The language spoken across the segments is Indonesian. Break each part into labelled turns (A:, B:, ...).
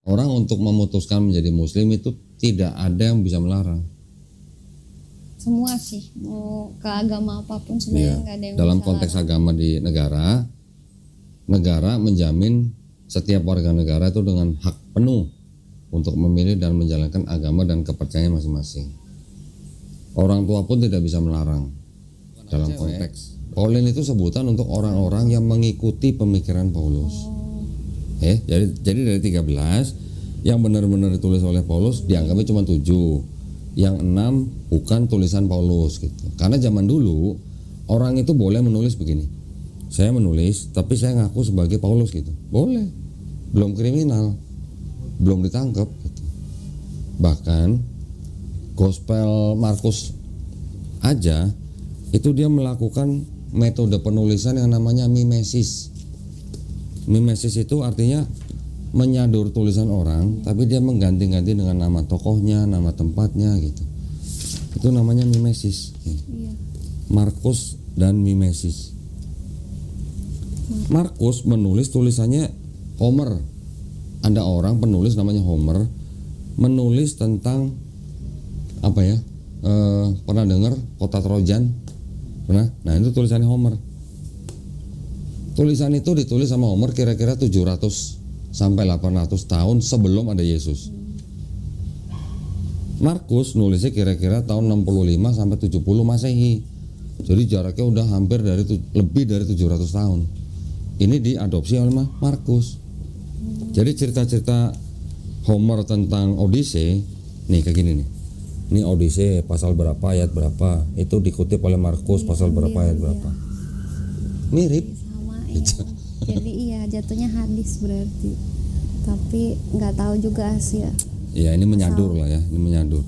A: Orang untuk memutuskan menjadi muslim itu tidak ada yang bisa melarang.
B: Semua sih, mau ke agama apapun sebenarnya nggak ada yang
A: Dalam
B: bisa
A: konteks
B: larang.
A: agama di negara menjamin setiap warga negara itu dengan hak penuh untuk memilih dan menjalankan agama dan kepercayaan masing-masing. Orang tua pun tidak bisa melarang. Dalam konteks Pauline itu sebutan untuk orang-orang yang mengikuti pemikiran Paulus. Jadi dari 13 yang benar-benar ditulis oleh Paulus dianggapnya cuma 7. Yang 6 bukan tulisan Paulus gitu. Karena zaman dulu orang itu boleh menulis begini. Saya menulis tapi saya ngaku sebagai Paulus gitu. Boleh. Belum kriminal. Belum ditangkap gitu. Bahkan Gospel Markus aja itu dia melakukan metode penulisan yang namanya mimesis. Mimesis itu artinya menyadur tulisan orang, tapi dia mengganti-ganti dengan nama tokohnya, nama tempatnya gitu. Itu namanya mimesis.
B: Iya.
A: Markus dan mimesis. Markus menulis tulisannya Homer. Ada orang penulis namanya Homer menulis tentang apa ya? Pernah dengar kota Trojan? Pernah? Nah, itu tulisannya Homer. Tulisan itu ditulis sama Homer kira-kira 700 sampai 800 tahun sebelum ada Yesus. Markus nulisnya kira-kira tahun 65 sampai 70 Masehi. Jadi jaraknya udah hampir lebih dari 700 tahun. Ini diadopsi oleh Markus. Jadi cerita-cerita Homer tentang Odyssey nih kayak gini nih. Ini Odyssey pasal berapa ayat berapa, itu dikutip oleh Markus pasal berapa ayat berapa. Mirip.
B: Sama ya. Jadi iya jatuhnya hadis berarti. Tapi nggak tahu juga sih ya.
A: Ya ini menyadur lah ya, ini menyadur.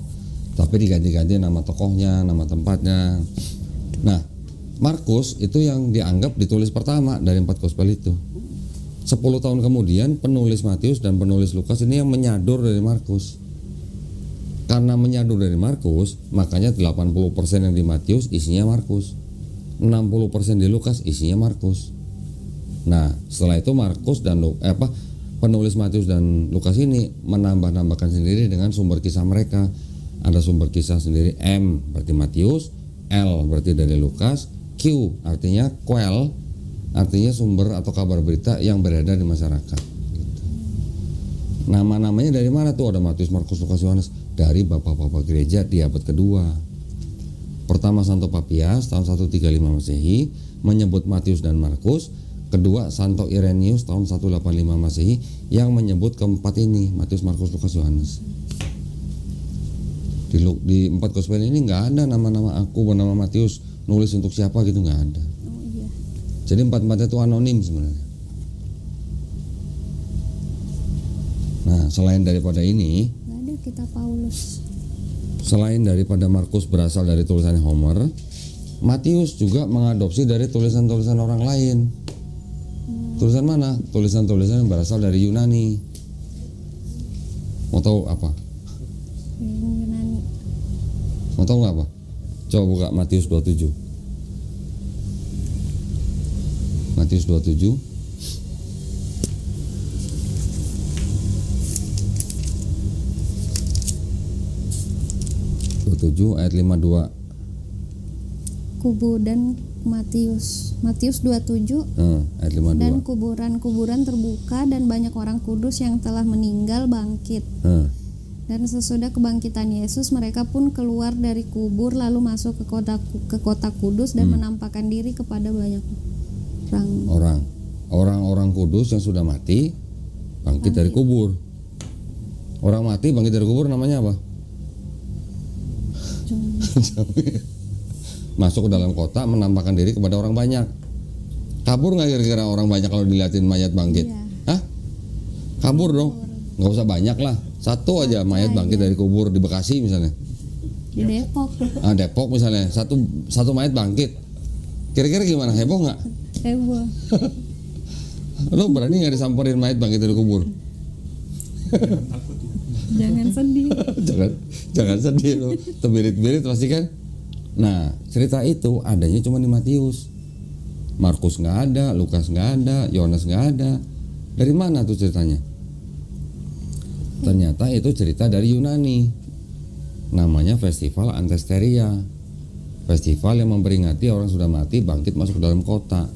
A: Tapi diganti-ganti nama tokohnya, nama tempatnya. Nah, Markus itu yang dianggap ditulis pertama dari 4 gospel itu. 10 tahun kemudian penulis Matius dan penulis Lukas ini yang menyadur dari Markus. Karena menyadur dari Markus, makanya 80% yang di Matius isinya Markus. 60% di Lukas isinya Markus. Nah, setelah itu Markus dan penulis Matius dan Lukas ini menambah-nambahkan sendiri dengan sumber kisah mereka. Ada sumber kisah sendiri, M berarti Matius, L berarti dari Lukas, Q artinya quell, artinya sumber atau kabar berita yang beredar di masyarakat. Nama-namanya dari mana tuh? Ada Matius, Markus, Lukas, Yohanes. Dari bapak-bapak gereja di abad kedua. Pertama Santo Papias tahun 135 Masehi menyebut Matius dan Markus. Kedua Santo Irenaeus tahun 185 Masehi yang menyebut keempat ini, Matius, Markus, Lukas, Yohanes. Di 4 gospel ini nggak ada nama-nama aku bernama Matius nulis untuk siapa gitu, nggak ada.
B: Oh iya.
A: Jadi 4-4 itu anonim sebenarnya. Nah, selain daripada ini,
B: Nggak ada kita Paulus.
A: selain daripada Markus berasal dari tulisannya Homer, Matius juga mengadopsi dari tulisan-tulisan orang lain. Tulisan mana? Tulisan-tulisan yang berasal dari Yunani. Mau tahu apa?
B: Yunani.
A: Mau tahu nggak apa? Coba buka Matius 27. Matius 27. Ayat 52.
B: Kubu dan Matius 27
A: Ayat 52.
B: dan kuburan-kuburan terbuka dan banyak orang kudus yang telah meninggal bangkit. Dan sesudah kebangkitan Yesus mereka pun keluar dari kubur lalu masuk ke kota kudus dan menampakkan diri kepada banyak
A: orang kudus yang sudah mati bangkit dari kubur. Orang mati bangkit dari kubur namanya apa? Masuk ke dalam kota menampakkan diri kepada orang banyak. Kabur nggak kira-kira orang banyak kalau dilihatin mayat bangkit?
B: Iya.
A: Hah? Kabur dong. Nggak usah banyak lah. Satu aja mayat bangkit dari kubur di Bekasi misalnya.
B: Di Depok.
A: Depok misalnya. Satu mayat bangkit. Kira-kira gimana? Heboh nggak?
B: Heboh.
A: Lo berani nggak disamperin mayat bangkit dari kubur?
B: Jangan sedih.
A: jangan sedih lo. Terbirit-birit pasti kan. Nah, cerita itu adanya cuma di Matius. Markus nggak ada, Lukas nggak ada, Yohanes nggak ada. Dari mana tuh ceritanya? Ternyata itu cerita dari Yunani. Namanya festival Antesteria. Festival yang memperingati orang sudah mati bangkit masuk ke dalam kota.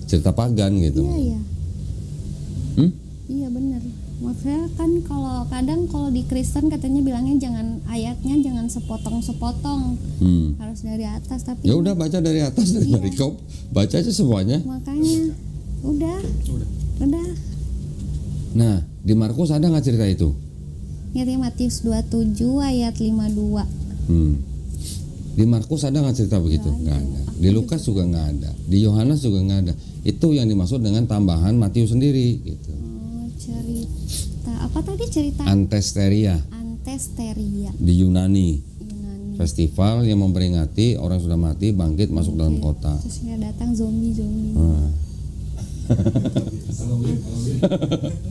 A: Cerita pagan gitu.
B: Iya. Iya benar. Maksudnya kan kalau di Kristen katanya bilangnya ayatnya jangan sepotong-sepotong. Harus dari atas, tapi
A: Ya udah baca dari atas dari perikop, baca aja semuanya.
B: makanya udah.
A: Nah, di Markus ada nggak cerita itu?
B: Ya, Matius 27 ayat 52.
A: Di Markus ada nggak cerita begitu? Nggak ada. Di Lukas juga nggak ada. Di Yohanes juga nggak ada. Itu yang dimaksud dengan tambahan Matius sendiri gitu.
B: Cerita apa tadi cerita?
A: Antesteria di Yunani. Festival yang memperingati orang sudah mati bangkit masuk dalam kota.
B: Terus datang zombie.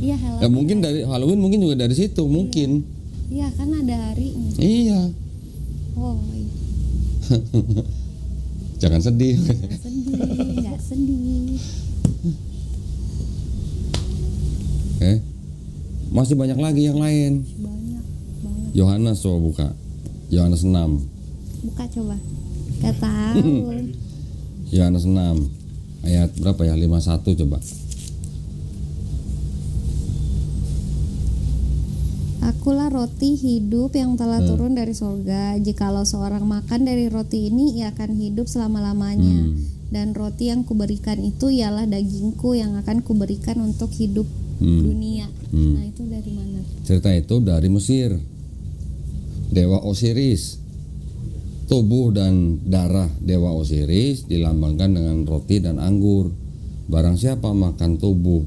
B: Iya,
A: Ya mungkin dari Halloween, mungkin juga dari situ mungkin.
B: Iya kan ada harinya.
A: Iya.
B: Oh, iya.
A: Jangan sedih.
B: Nggak sedih.
A: Oke. Masih banyak lagi yang lain.
B: Banyak banget.
A: Yohanes coba buka. Yohanes 6.
B: Buka coba. Gak tahu.
A: Yohanes 6 ayat berapa ya? 51 coba.
B: Akulah roti hidup yang telah turun dari sorga. Jikalau seorang makan dari roti ini, ia akan hidup selama-lamanya. Dan roti yang kuberikan itu ialah dagingku yang akan kuberikan untuk hidup dunia. Nah, itu dari mana?
A: Cerita itu dari Mesir. Dewa Osiris. Tubuh dan darah Dewa Osiris dilambangkan dengan roti dan anggur. Barang siapa makan tubuh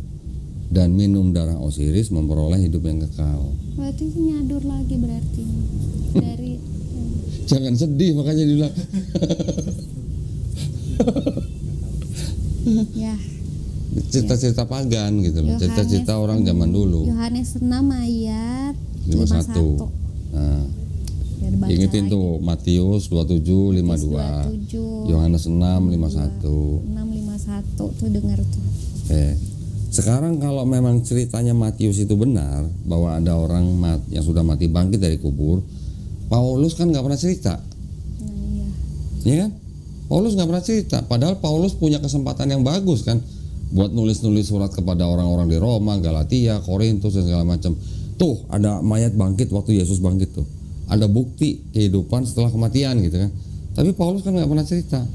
A: dan minum darah Osiris memperoleh hidup yang kekal.
B: Berarti nyadur lagi berarti dari
A: Jangan sedih makanya dibilang.
B: ya.
A: Cerita-cerita pagan gitu loh. Cerita-cerita orang zaman dulu.
B: Yohanes 6 ayat
A: 51. Nah, ingetin tuh Matius 27 52. Yohanes 6 51.
B: 651 tuh dengar tuh.
A: Oke. Sekarang kalau memang ceritanya Matius itu benar bahwa ada orang yang sudah mati bangkit dari kubur, Paulus kan nggak pernah cerita, ya kan? Paulus nggak pernah cerita. Padahal Paulus punya kesempatan yang bagus kan, buat nulis-nulis surat kepada orang-orang di Roma, Galatia, Korintus dan segala macam. Tuh ada mayat bangkit waktu Yesus bangkit tuh, ada bukti kehidupan setelah kematian gitu kan. Tapi Paulus kan nggak pernah cerita.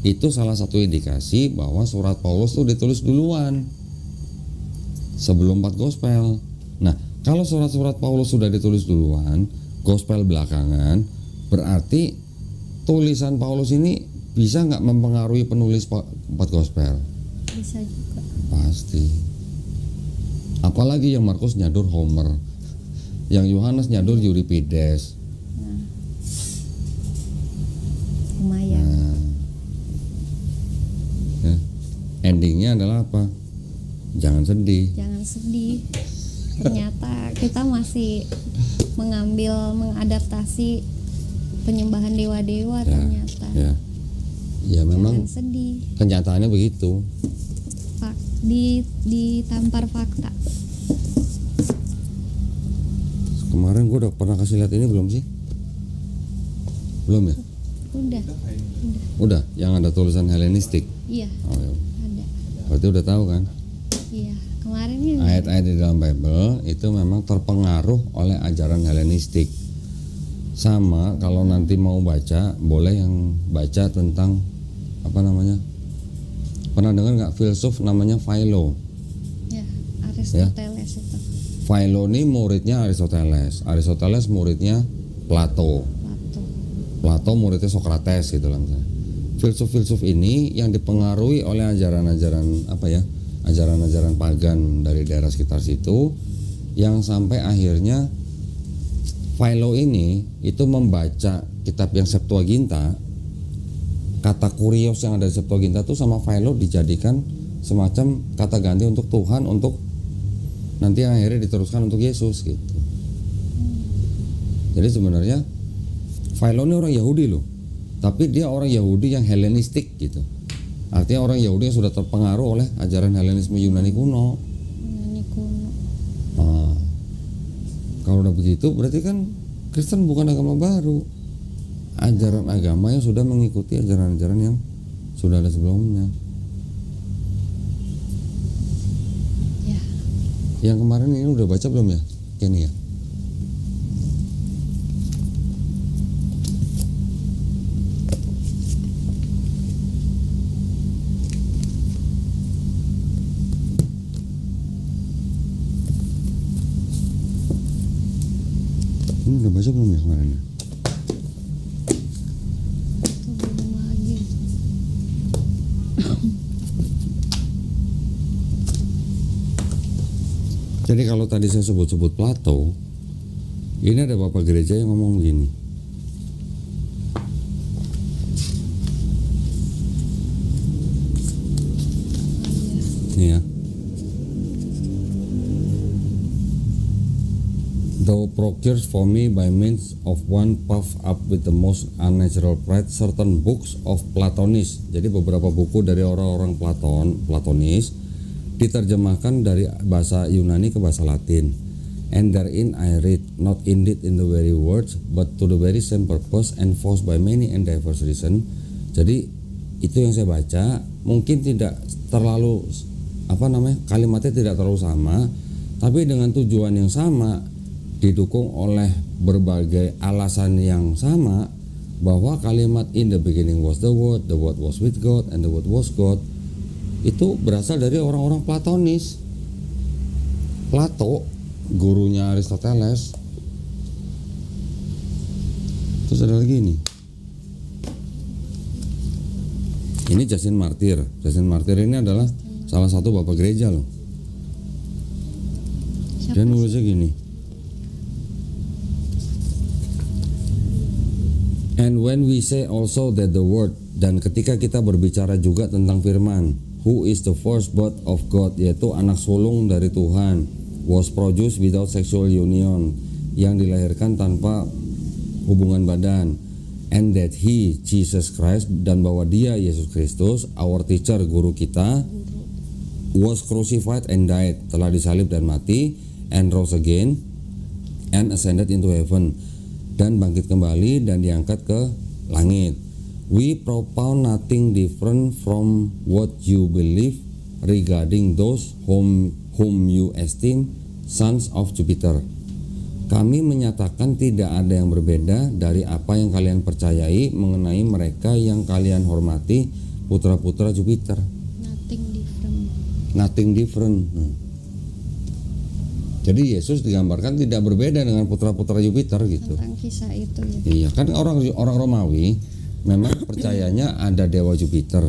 A: Itu salah satu indikasi bahwa surat Paulus tuh ditulis duluan, sebelum 4 gospel. Nah, kalau surat-surat Paulus sudah ditulis duluan, gospel belakangan, berarti tulisan Paulus ini bisa nggak mempengaruhi penulis 4 gospel?
B: Bisa juga.
A: Pasti. Apalagi yang Markus nyadur Homer, yang Yohanes nyadur Euripides.
B: Lumayan.
A: Ya. Endingnya adalah apa? Jangan sedih.
B: Ternyata kita masih mengadaptasi penyembahan dewa-dewa ternyata.
A: Ya memang.
B: Jangan sedih.
A: Kenyataannya begitu.
B: Ditampar fakta.
A: Kemarin gue udah pernah kasih lihat ini belum sih? Belum ya? Udah. Yang ada tulisan Helenistik.
B: Iya.
A: Oh, ya.
B: Ada.
A: Berarti udah tahu kan?
B: Iya, kemarin ini
A: Ayat-ayat di dalam Bible itu memang terpengaruh oleh ajaran Helenistik. Sama kalau nanti mau baca, boleh yang baca tentang apa namanya? Pernah dengar nggak filsuf namanya Philo?
B: ya, Aristoteles itu.
A: Philo ini muridnya Aristoteles. Aristoteles muridnya Plato. Plato muridnya Socrates gitu lah misalnya. Filsuf-filsuf ini yang dipengaruhi oleh ajaran-ajaran ajaran-ajaran pagan dari daerah sekitar situ, yang sampai akhirnya Philo ini itu membaca kitab yang Septuaginta. Kata kurios yang ada di Septuaginta itu sama Philo dijadikan semacam kata ganti untuk Tuhan, untuk nanti akhirnya diteruskan untuk Yesus gitu. Jadi sebenarnya Philo ini orang Yahudi loh, tapi dia orang Yahudi yang Helenistik gitu. Artinya orang Yahudi yang sudah terpengaruh oleh ajaran Helenisme Yunani kuno. Kalau udah begitu berarti kan Kristen bukan agama baru, ajaran agama yang sudah mengikuti ajaran-ajaran yang sudah ada sebelumnya.
B: Ya.
A: Yang kemarin ini udah baca belum ya, Kenny ya? Ini udah baca belum ya kemarin ya?
B: Tuh, belum lagi.
A: Jadi kalau tadi saya sebut-sebut Plato, ini ada bapak gereja yang ngomong gini. Ini ya. Thou procures for me by means of one puffed up with the most unnatural pride certain books of Platonis. Jadi beberapa buku dari orang-orang Platonis diterjemahkan dari bahasa Yunani ke bahasa Latin. And therein I read, not indeed in the very words, but to the very same purpose, enforced by many and diverse reason. Jadi itu yang saya baca, mungkin tidak terlalu kalimatnya tidak terlalu sama, tapi dengan tujuan yang sama, didukung oleh berbagai alasan yang sama, bahwa kalimat in the beginning was the word was with God, and the word was God, itu berasal dari orang-orang Platonis. Plato, gurunya Aristoteles. Terus ada lagi nih. Ini Justin Martyr. Justin Martyr ini adalah salah satu bapak gereja loh. Dia nulisnya gini. And when we say also that the word, dan ketika kita berbicara juga tentang firman, who is the firstborn of God, yaitu anak sulung dari Tuhan, was produced without sexual union, yang dilahirkan tanpa hubungan badan, and that he, Jesus Christ, dan bahwa dia, Yesus Kristus, our teacher, guru kita, was crucified and died, telah disalib dan mati, and rose again, and ascended into heaven, dan bangkit kembali dan diangkat ke langit. We propound nothing different from what you believe regarding those whom you esteem sons of Jupiter. Kami menyatakan tidak ada yang berbeda dari apa yang kalian percayai mengenai mereka yang kalian hormati, putra-putra Jupiter. Nothing different. Jadi Yesus digambarkan tidak berbeda dengan putra-putra Jupiter gitu.
B: Tentang kisah itu ya.
A: Iya, kan orang Romawi memang percayanya ada dewa Jupiter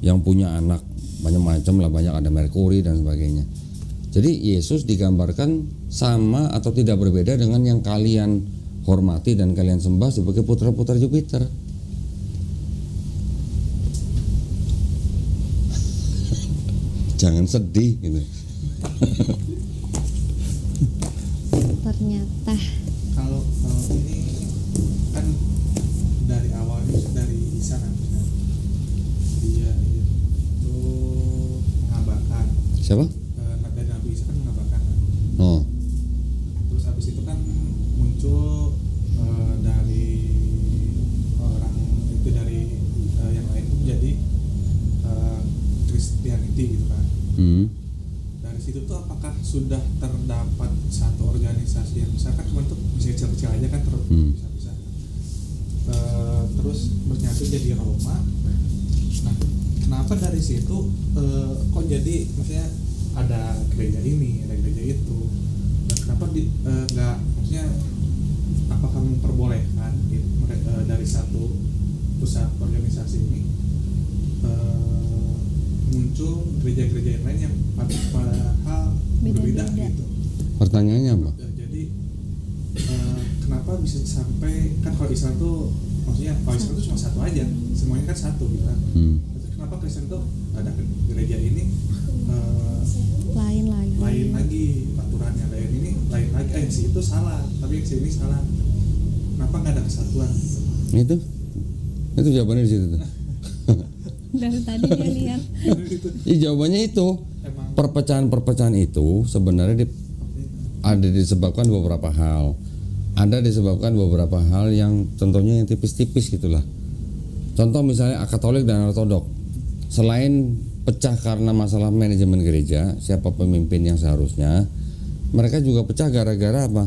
A: yang punya anak macam-macam lah, banyak, ada Merkuri dan sebagainya. Jadi Yesus digambarkan sama atau tidak berbeda dengan yang kalian hormati dan kalian sembah sebagai putra-putra Jupiter. Jangan sedih gitu.
B: Ternyata
C: kalau ini kan dari awalnya dari Isa kan, dia itu mengabarkan.
A: Siapa?
C: Dari Nabi Isa kan mengabarkan kan.
A: Oh.
C: Terus habis itu kan muncul dari orang itu, dari yang lain itu jadi Christianity gitu kan. Dari situ tuh apakah sudah terdapat satu organisasi yang besar, kan cuma tuh bisa kecil-kecil aja kan, bisa terus bernyatu jadi Roma. Nah, kenapa dari situ kok jadi maksudnya ada gereja ini, ada gereja itu, dan kenapa nggak maksudnya apakah memperbolehkan gitu, dari satu pusat organisasi ini muncul gereja-gereja yang lain yang padahal berbeda gitu.
A: Pertanyaannya apa?
C: Jadi kenapa bisa sampai, kan kalau Islam tuh maksudnya kalau Islam tuh cuma satu aja, semuanya kan satu gitu kan. Kenapa Kristen tuh ada gereja ini lain lagi aturannya, lain ini lain lagi, yang si itu salah tapi yang si ini salah, kenapa nggak ada kesatuan? Itu
A: jawabannya di situ tuh.
B: dari tadi dia lihat.
A: Jawabannya itu. Perpecahan-perpecahan itu sebenarnya ada disebabkan beberapa hal. Ada disebabkan beberapa hal yang contohnya yang tipis-tipis gitulah. Contoh misalnya Katolik dan Ortodok. Selain pecah karena masalah manajemen gereja, siapa pemimpin yang seharusnya, mereka juga pecah gara-gara apa?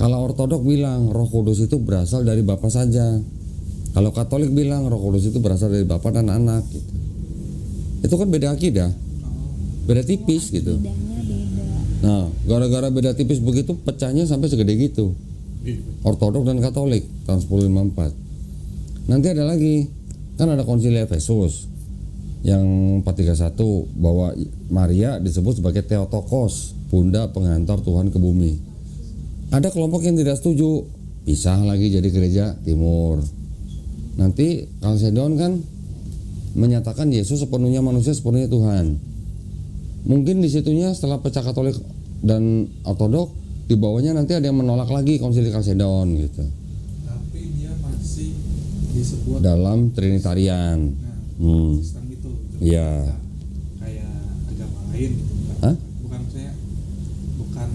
A: Kalau Ortodok bilang Roh Kudus itu berasal dari Bapa saja. Kalau Katolik bilang Roh Kudus itu berasal dari Bapa dan Anak gitu. Itu kan beda akidah. Beda tipis gitu.
B: Akidahnya beda.
A: Nah, gara-gara beda tipis begitu pecahnya sampai segede gitu. Ortodok dan Katolik tahun 1054. Nanti ada lagi, kan ada konsili Efesus yang 431 bahwa Maria disebut sebagai Theotokos, bunda penghantar Tuhan ke bumi. Ada kelompok yang tidak setuju, pisah lagi jadi gereja timur. Nanti Kalsedon kan menyatakan Yesus sepenuhnya manusia, sepenuhnya Tuhan. Mungkin di situnya setelah pecah Katolik dan Ortodok, di bawahnya nanti ada yang menolak lagi konsili Kalsedon gitu.
C: Tapi dia masih disebut
A: Dalam Trinitarian.
C: Kristen gitu.
A: Iya.
C: Kayak agama lain gitu.
A: Hah?
C: Bukan saya bukan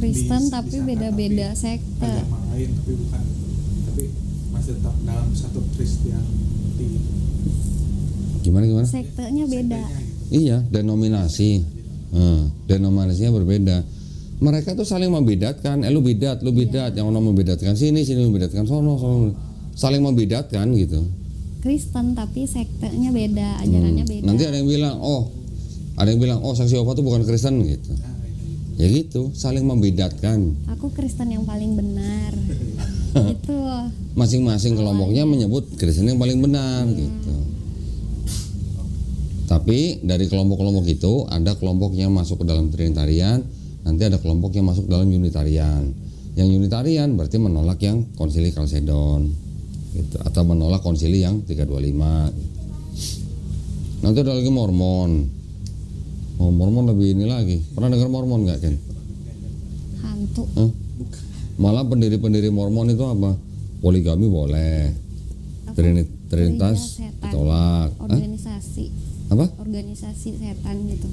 B: Kristen tapi
C: disangka,
B: beda-beda
C: tapi
B: sekte.
C: agama lain tapi bukan, tapi masih tetap dalam satu Kristianiti.
A: Gimana?
B: Sektenya beda.
C: Sektenya gitu.
A: Iya, denominasi. Denominasinya berbeda. Mereka tuh saling membedatkan. Lu bidat, yang orang membedatkan sini membedatkan sono. Saling membedatkan gitu.
B: Kristen tapi sektenya beda, ajarannya beda.
A: Nanti ada yang bilang, oh Saksi Yehova itu bukan Kristen gitu.
C: Nah, kayak gitu.
A: Ya gitu, saling membedatkan.
B: Aku Kristen yang paling benar. Itu.
A: Masing-masing kelompoknya menyebut Kristen yang paling benar gitu. Tapi dari kelompok-kelompok itu ada kelompok yang masuk ke dalam Trinitarian, nanti ada kelompok yang masuk dalam Unitarian. Yang Unitarian berarti menolak yang konsili Kalsedon gitu, atau menolak konsili yang 325 gitu. Nanti ada lagi Mormon. Mormon lebih ini lagi. Pernah dengar Mormon nggak, Ken?
B: Hantu.
A: Hah? Malah pendiri-pendiri Mormon itu apa? Poligami boleh, Trinitas
B: Gereja setan.
A: ditolak. Hah?
B: Organisasi.
A: Apa?
B: Organisasi setan gitu.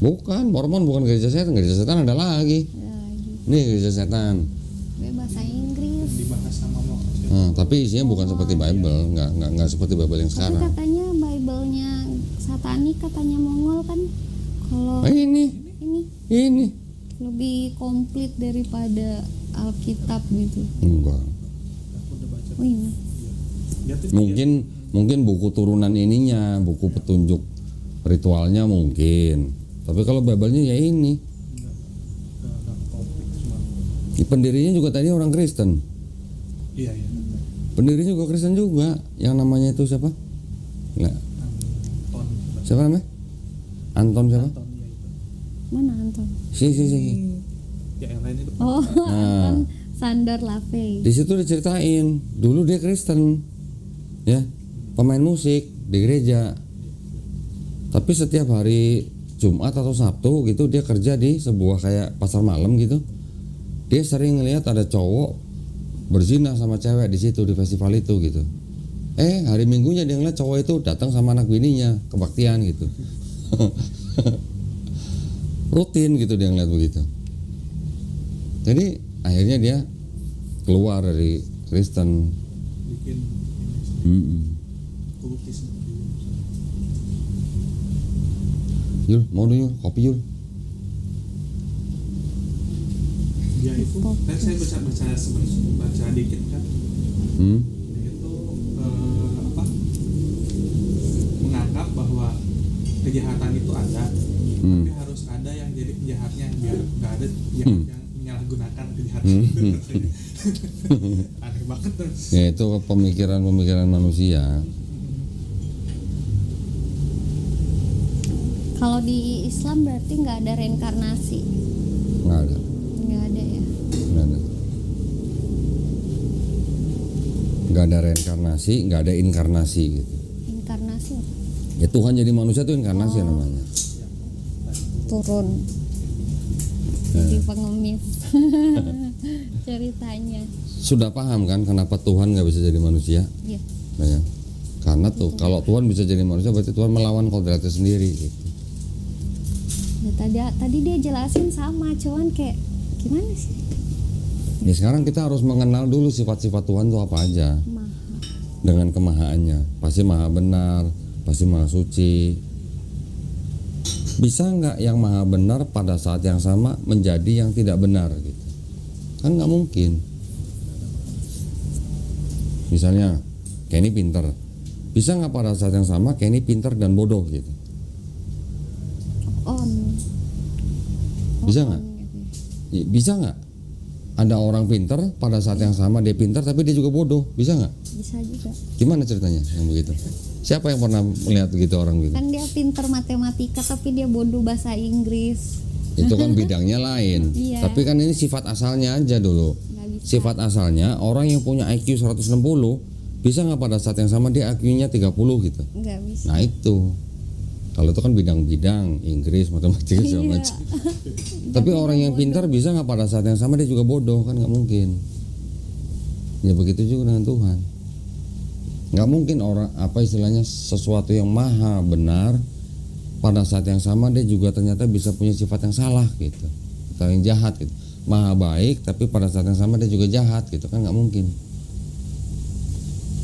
A: Bukan, Mormon bukan gereja setan ada lagi.
B: Ada lagi.
A: Ini gereja setan.
B: Bahasa Inggris.
C: Dibahas sama
A: Tapi isinya bukan seperti Bible, nggak seperti Bible yang
B: Tapi
A: sekarang.
B: katanya Bible-nya satanik, katanya Mongol kan. Kalau
A: Ini
B: ini lebih komplit daripada Alkitab gitu.
A: enggak.
C: aku udah baca.
B: Oh ini.
C: Dia tuh
A: Mungkin buku turunan ininya, buku petunjuk ritualnya mungkin. Tapi kalau Bible-nya ya ini.
C: nggak komplit cuma.
A: Pendirinya juga tadi orang Kristen.
C: Iya.
A: Pendirinya juga Kristen juga. Yang namanya itu siapa? Enggak.
C: Anton.
A: Siapa namanya? Anton siapa?
C: Anton ya itu.
B: Mana Anton?
A: Si.
C: Ya yang lain itu.
B: Oh,
A: Nah,
B: Anton Sandor Lavey.
A: di situ diceritain dulu dia Kristen, ya, pemain musik di gereja. Tapi setiap hari Jumat atau Sabtu gitu dia kerja di sebuah kayak pasar malam gitu. Dia sering ngelihat ada cowok berzina sama cewek di situ di festival itu gitu. Hari Minggunya dia ngeliat cowok itu datang sama anak bininya kebaktian gitu. Rutin gitu dia ngeliat begitu. Jadi akhirnya dia keluar dari Kristen.
C: Bikin ini kultis.
A: Yul, mau dulu Yul, kopi Yul.
C: Dia itu kan saya baca dikit kan. Dia itu menganggap bahwa kejahatan itu ada, tapi harus ada yang jadi penjahatnya biar nggak ada yang menyalahgunakan kejahatan itu. Aneh banget tuh.
A: Ya itu pemikiran manusia.
B: Kalau di Islam berarti nggak ada reinkarnasi.
A: Nggak ada.
B: Nggak ada ya.
A: Nggak ada reinkarnasi, nggak ada inkarnasi gitu.
B: Inkarnasi
A: Ya Tuhan jadi manusia itu inkarnasi namanya.
B: turun. Jadi pengemis. Ceritanya.
A: Sudah paham kan kenapa Tuhan nggak bisa jadi manusia?
B: Iya.
A: Nah, ya. Karena tuh kalau Tuhan bisa jadi manusia berarti Tuhan melawan kodratnya sendiri gitu.
B: Ya, tadi dia jelasin sama, cuman kayak Gimana sih?
A: Ya sekarang kita harus mengenal dulu sifat-sifat Tuhan itu apa aja.
B: Maha.
A: Dengan kemahaannya, pasti maha benar, pasti maha suci. Bisa nggak yang maha benar pada saat yang sama menjadi yang tidak benar gitu? Kan nggak mungkin. Misalnya Kenny pinter, bisa nggak pada saat yang sama Kenny pinter dan bodoh gitu?
B: On.
A: Bisa nggak? Ya, bisa nggak? Ada orang pinter pada saat yang sama dia pinter tapi dia juga bodoh, bisa nggak?
B: Bisa juga.
A: Gimana ceritanya yang begitu? Siapa yang pernah melihat begitu orang begitu?
B: Kan dia pinter matematika tapi dia bodoh bahasa Inggris.
A: Itu kan bidangnya lain.
B: Iya.
A: Tapi kan ini sifat asalnya aja dulu.
B: Nggak bisa.
A: Sifat asalnya orang yang punya IQ 160 bisa nggak pada saat yang sama dia IQ-nya 30 gitu?
B: Nggak bisa.
A: Nah itu. Kalau itu kan bidang-bidang Inggris, matematika segala
B: Iya.
A: macam. Tapi orang yang pintar bisa nggak pada saat yang sama dia juga bodoh, kan nggak mungkin. Ya begitu juga dengan Tuhan. Nggak mungkin orang apa istilahnya sesuatu yang maha benar pada saat yang sama dia juga ternyata bisa punya sifat yang salah gitu, atau yang jahat gitu. Maha baik tapi pada saat yang sama dia juga jahat gitu, kan nggak mungkin.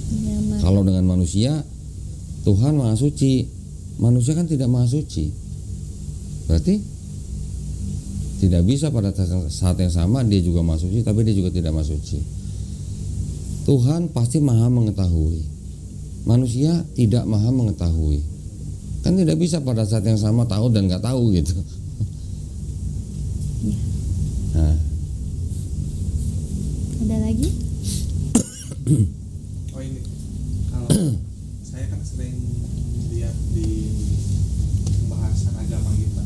B: Iya, Mak.
A: Kalau dengan manusia, Tuhan maha suci, manusia kan tidak maha suci. Berarti tidak bisa pada saat yang sama dia juga maha suci tapi dia juga tidak maha suci. Tuhan pasti maha mengetahui, manusia tidak maha mengetahui. Kan tidak bisa pada saat yang sama tahu dan nggak tahu gitu.
B: Iya.
A: Nah,
B: Ada lagi?
C: Oh ini, kalau saya kan sering lihat di pembahasan agama kita,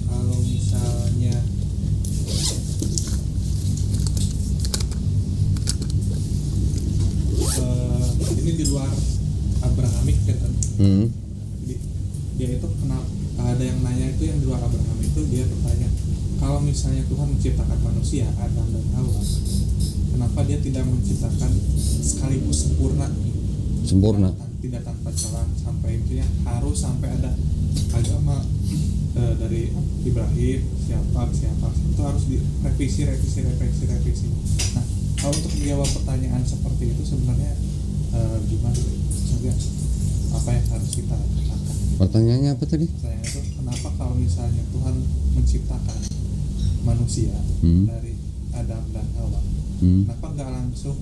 C: kalau misalnya ini di luar Abrahamik kan, dia itu kenapa ada yang nanya itu yang di luar Abraham itu dia bertanya, kalau misalnya Tuhan menciptakan manusia Adam dan Hawa, kenapa dia tidak menciptakan sekaligus sempurna, tidak tanpa celah, sampai intinya harus sampai ada agama dari Ibrahim siapa itu harus direvisi. Nah, kalau untuk menjawab pertanyaan seperti itu sebenarnya gimana? Maksudnya apa yang harus kita lakukan?
A: pertanyaannya apa tadi?
C: Pertanyaan itu kenapa kalau misalnya Tuhan menciptakan manusia dari Adam dan Hawa, kenapa nggak langsung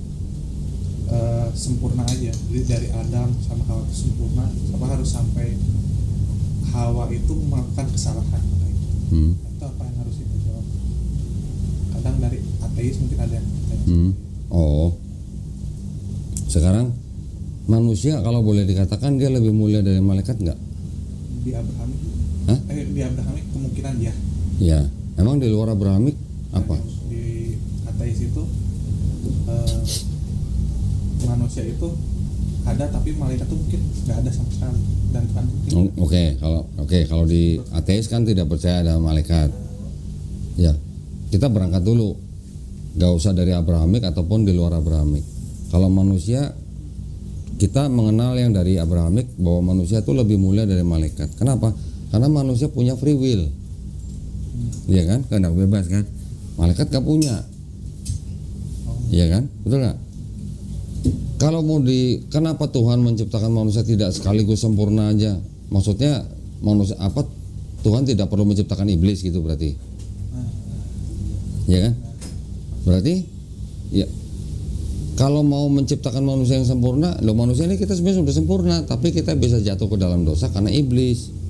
C: sempurna aja? Jadi dari Adam sama Hawa itu sempurna, apa harus sampai Hawa itu melakukan kesalahan kayak gitu? Itu apa yang harus kita jawab? Kadang dari ateis mungkin ada yang bertanya seperti itu.
A: Oh, sekarang manusia kalau boleh dikatakan dia lebih mulia dari malaikat nggak?
C: Di Abrahamik,
A: Hah?
C: di Abrahamik kemungkinan ya.
A: Ya, emang di luar Abrahamik apa?
C: Di ateis itu manusia itu ada tapi malaikat itu mungkin nggak ada sama sekali dan Tuhan mungkin
A: Oke, kalau di ateis kan tidak percaya ada malaikat. Ya, kita berangkat dulu, nggak usah dari Abrahamik ataupun di luar Abrahamik. Kalau manusia, kita mengenal yang dari Abrahamik bahwa manusia itu lebih mulia dari malaikat. Kenapa? Karena manusia punya free will, iya kan? Kehendak bebas kan? Malaikat nggak punya, iya kan? Betul nggak? Kalau kenapa Tuhan menciptakan manusia tidak sekaligus sempurna aja? Maksudnya manusia apa? Tuhan tidak perlu menciptakan iblis gitu berarti? Ya kan? Berarti ya kalau mau menciptakan manusia yang sempurna, manusia ini kita sebenarnya sudah sempurna, tapi kita bisa jatuh ke dalam dosa karena iblis.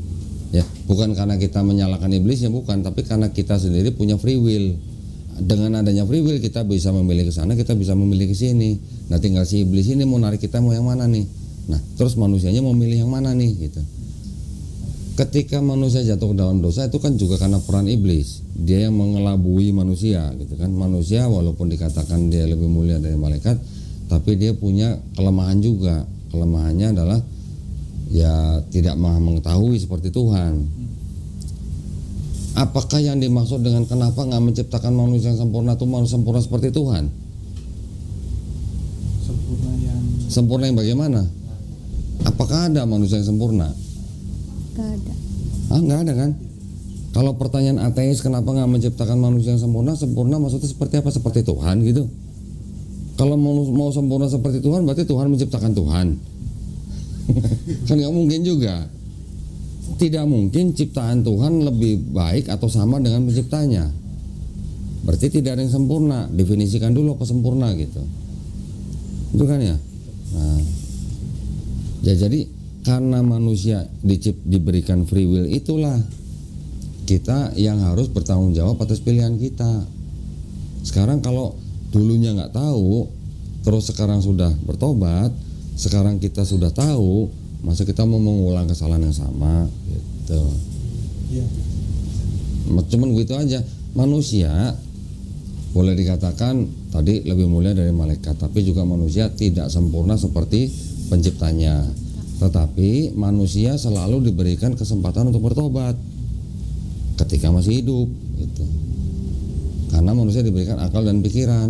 A: Ya, bukan karena kita menyalahkan iblisnya, bukan, tapi karena kita sendiri punya free will. Dengan adanya free will kita bisa memilih ke sana, kita bisa memilih ke sini. Nah, tinggal si iblis ini mau narik kita mau yang mana nih. Nah, terus manusianya mau milih yang mana nih gitu. Ketika manusia jatuh ke dalam dosa itu kan juga karena peran iblis. Dia yang mengelabui manusia gitu kan. Manusia walaupun dikatakan dia lebih mulia dari malaikat, tapi dia punya kelemahan juga. Kelemahannya adalah ya tidak maha mengetahui seperti Tuhan. Apakah yang dimaksud dengan kenapa nggak menciptakan manusia yang sempurna itu manusia sempurna seperti Tuhan? Sempurna yang bagaimana? Apakah ada manusia yang sempurna?
B: Gak ada.
A: Nggak ada kan? Kalau pertanyaan ateis kenapa nggak menciptakan manusia yang sempurna? Sempurna maksudnya seperti apa? Seperti Tuhan gitu. Kalau mau sempurna seperti Tuhan berarti Tuhan menciptakan Tuhan. Kan nggak mungkin juga. Tidak mungkin ciptaan Tuhan lebih baik atau sama dengan penciptanya. Berarti tidak ada yang sempurna. Definisikan dulu apa sempurna gitu. Itu kan ya. Nah, jadi karena manusia diberikan free will, itulah kita yang harus bertanggung jawab atas pilihan kita. Sekarang kalau dulunya nggak tahu, terus sekarang sudah bertobat, sekarang kita sudah tahu, masa kita mau mengulang kesalahan yang sama gitu.
C: Iya.
A: Cuman gitu aja. Manusia boleh dikatakan tadi lebih mulia dari malaikat, tapi juga manusia tidak sempurna seperti penciptanya. Tetapi manusia selalu diberikan kesempatan untuk bertobat ketika masih hidup gitu. Karena manusia diberikan akal dan pikiran.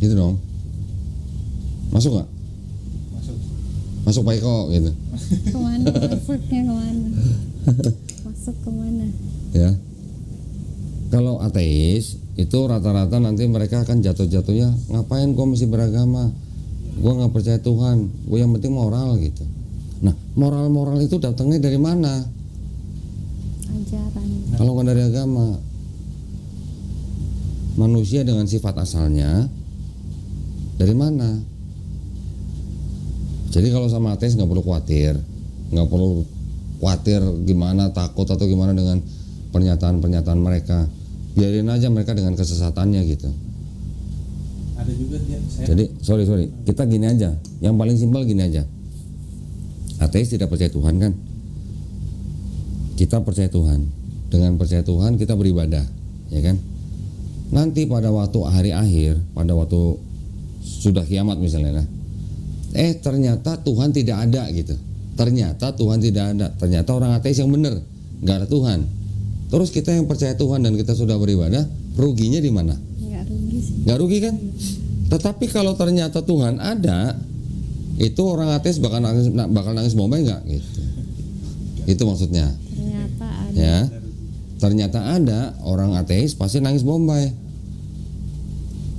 A: Gitu dong. Masuk nggak? Masuk Pak Eko gitu.
B: Kemana masuknya kemana? Masuk kemana?
A: Ya. Kalau ateis itu rata-rata nanti mereka akan jatuh-jatuhnya, ngapain gua mesti beragama? Gua nggak percaya Tuhan. Gua yang penting moral gitu. Nah, moral itu datangnya dari mana?
B: Ajaran.
A: Kalau nggak dari agama. Manusia dengan sifat asalnya dari mana? Jadi kalau sama ateis nggak perlu khawatir gimana, takut atau gimana dengan pernyataan mereka. Biarin aja mereka dengan kesesatannya gitu.
C: Ada juga dia.
A: Jadi sorry, kita gini aja. Yang paling simpel gini aja. Ateis tidak percaya Tuhan kan? Kita percaya Tuhan. Dengan percaya Tuhan kita beribadah, ya kan? Nanti pada waktu hari akhir, pada waktu sudah kiamat misalnya, ternyata Tuhan tidak ada gitu. Ternyata Tuhan tidak ada. Ternyata orang ateis yang benar, nggak ada Tuhan. Terus kita yang percaya Tuhan dan kita sudah beribadah, ruginya di mana?
B: Nggak rugi sih.
A: Nggak rugi kan? Tetapi kalau ternyata Tuhan ada, itu orang ateis bakal nangis bombay nggak gitu? Itu maksudnya.
B: Ternyata ada.
A: Ya, ternyata ada orang ateis pasti nangis bombay.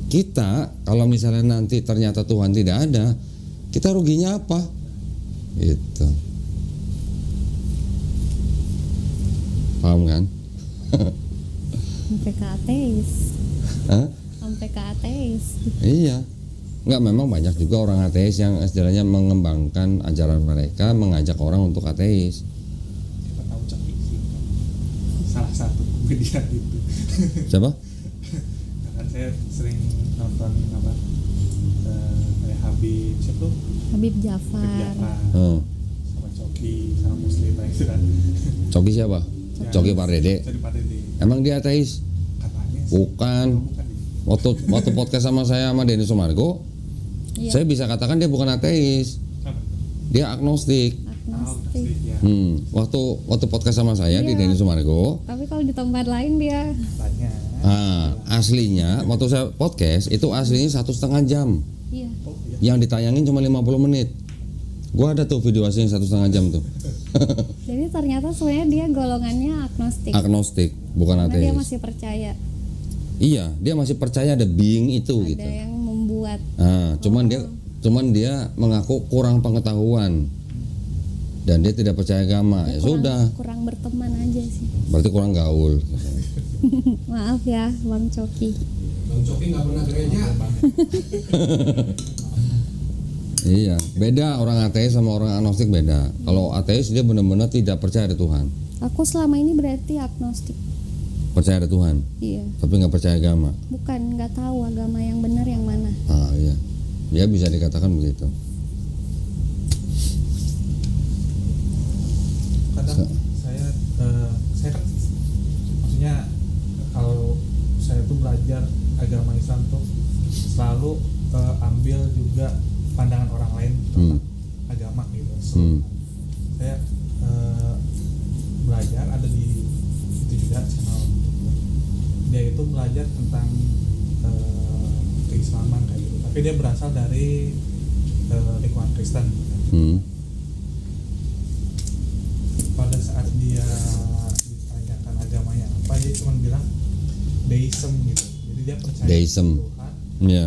A: Kita kalau misalnya nanti ternyata Tuhan tidak ada, kita ruginya apa? Itu. Paham kan?
B: Sampai ke ateis.
A: Hah?
B: Sampai ke ateis.
A: Iya. Enggak, memang banyak juga orang ateis yang istilahnya mengembangkan ajaran mereka, mengajak orang untuk ateis.
C: Siapa tahu Coki sih. Salah satu komedian itu.
A: Siapa?
C: Kan saya sering nonton kayak Habib siapa tuh?
B: Habib
C: Habib
B: Jafar.
C: Jafar sama Coki sama Muslim yang itu kan.
A: Coki siapa? Coki Pardede.
C: Jadi Pardede.
A: Emang dia ateis?
C: Katanya sih.
A: Bukan. Waktu podcast sama saya sama Denny Sumargo,
B: Iya.
A: saya bisa katakan dia bukan ateis.
C: Apa?
A: Dia agnostik.
B: Agnostik.
C: Ya.
A: Waktu podcast sama saya di
B: Iya.
A: Denny Sumargo,
B: Tapi kalau di tempat lain dia
C: Tanya.
A: aslinya waktu saya podcast itu aslinya 1,5 jam.
B: iya.
C: Oh iya.
A: Yang ditayangin cuma 50 menit. Gua ada tuh video aslinya 1,5 jam tuh.
B: Jadi ternyata sebenarnya dia golongannya agnostik.
A: Agnostik, bukan
B: Karena dia
A: ateis.
B: masih percaya
A: Iya, dia masih percaya ada being itu
B: ada
A: gitu.
B: yang membuat.
A: Cuman dia mengaku kurang pengetahuan dan dia tidak percaya agama. Ya sudah,
B: Kurang berteman aja sih.
A: berarti kurang gaul.
B: Maaf ya, Bang Coki.
D: Bang Coki nggak pernah gereja.
A: Iya, beda orang ateis sama orang agnostik beda. Kalau ateis dia benar-benar tidak percaya ada Tuhan,
B: Aku selama ini berarti agnostik.
A: percaya ada Tuhan,
B: Iya.
A: tapi nggak percaya agama.
B: Bukan, nggak tahu agama yang benar yang mana.
A: Iya, ya bisa dikatakan begitu.
C: Kadang saya kan maksudnya kalau saya tuh belajar agama Islam tuh selalu ambil juga pandangan orang lain tentang agama gitu. So, saya belajar ada di itu juga channel dia itu belajar tentang keislaman kayak gitu, tapi dia berasal dari lingkungan Kristen gitu. dia cuma bilang deism gitu, jadi dia percaya
A: Deism.
C: Tuhan,
A: Ya.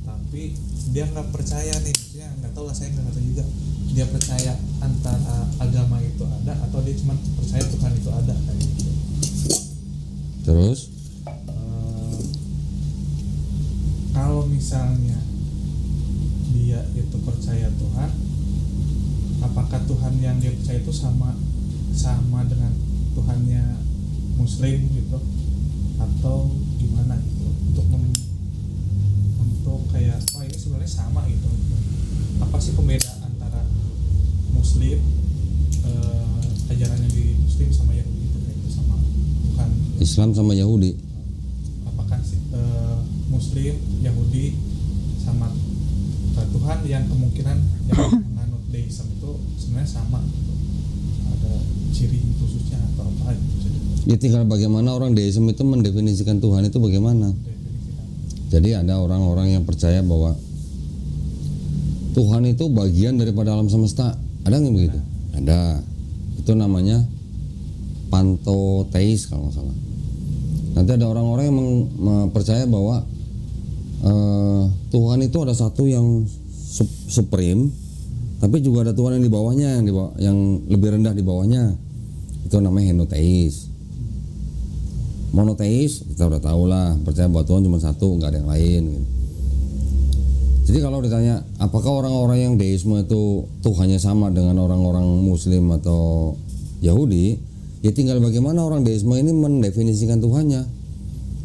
C: tapi dia nggak percaya nih, maksudnya nggak tahu lah, saya nggak tahu juga dia percaya antara agama itu ada atau dia cuma percaya Tuhan itu ada kayak gitu.
A: Terus
C: Kalau misalnya dia itu percaya Tuhan, apakah Tuhan yang dia percaya itu sama dengan Tuhannya Muslim gitu, atau gimana gitu, untuk kayak ini sebenarnya sama gitu. Apa sih pembedaan antara Muslim, ajarannya di Muslim sama Yahudi itu kayak gitu, sama Tuhan
A: Islam sama Yahudi.
C: apakah Muslim, Yahudi sama Tuhan yang kemungkinan yang menganut deism itu sebenarnya sama gitu. Ada ciri khususnya atau apa gitu.
A: Ya tinggal bagaimana orang deism itu mendefinisikan Tuhan itu bagaimana. Jadi ada orang-orang yang percaya bahwa Tuhan itu bagian daripada alam semesta. Ada nggak begitu? Ada. Itu namanya pantoteis kalau nggak salah. Nanti ada orang-orang yang percaya bahwa Tuhan itu ada satu yang supreme, tapi juga ada Tuhan yang di bawahnya, yang lebih rendah di bawahnya. Itu namanya henoteis. Monoteis kita udah tahu lah, percaya bahwa Tuhan cuma satu, nggak ada yang lain gitu. Jadi kalau ditanya apakah orang-orang yang deisme itu Tuhannya sama dengan orang-orang Muslim atau Yahudi, ya tinggal bagaimana orang deisme ini mendefinisikan Tuhannya.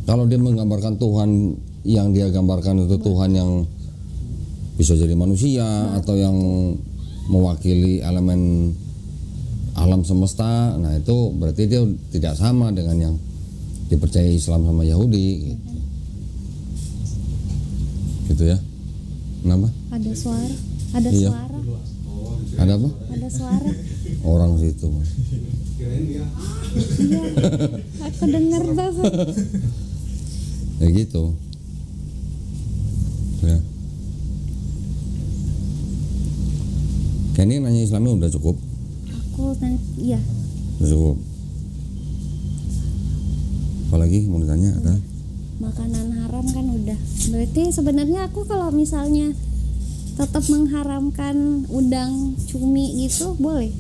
A: Kalau dia menggambarkan Tuhan yang dia gambarkan itu Tuhan yang bisa jadi manusia atau yang mewakili elemen alam semesta, nah itu berarti dia tidak sama dengan yang dipercaya Islam sama Yahudi gitu. Gitu ya. Kenapa?
B: Ada suara, ada
A: Iya.
B: suara,
A: Ada apa?
B: ada suara.
A: Orang situ.
D: Kirain dia
B: Iya, aku dengar banget.
A: Ya gitu. Ya. Kayaknya nanya Islamnya udah cukup.
B: Iya,
A: Udah cukup. Apalagi mau ditanya ada?
B: makanan haram kan udah. Berarti sebenarnya aku kalau misalnya tetap mengharamkan udang, cumi gitu boleh?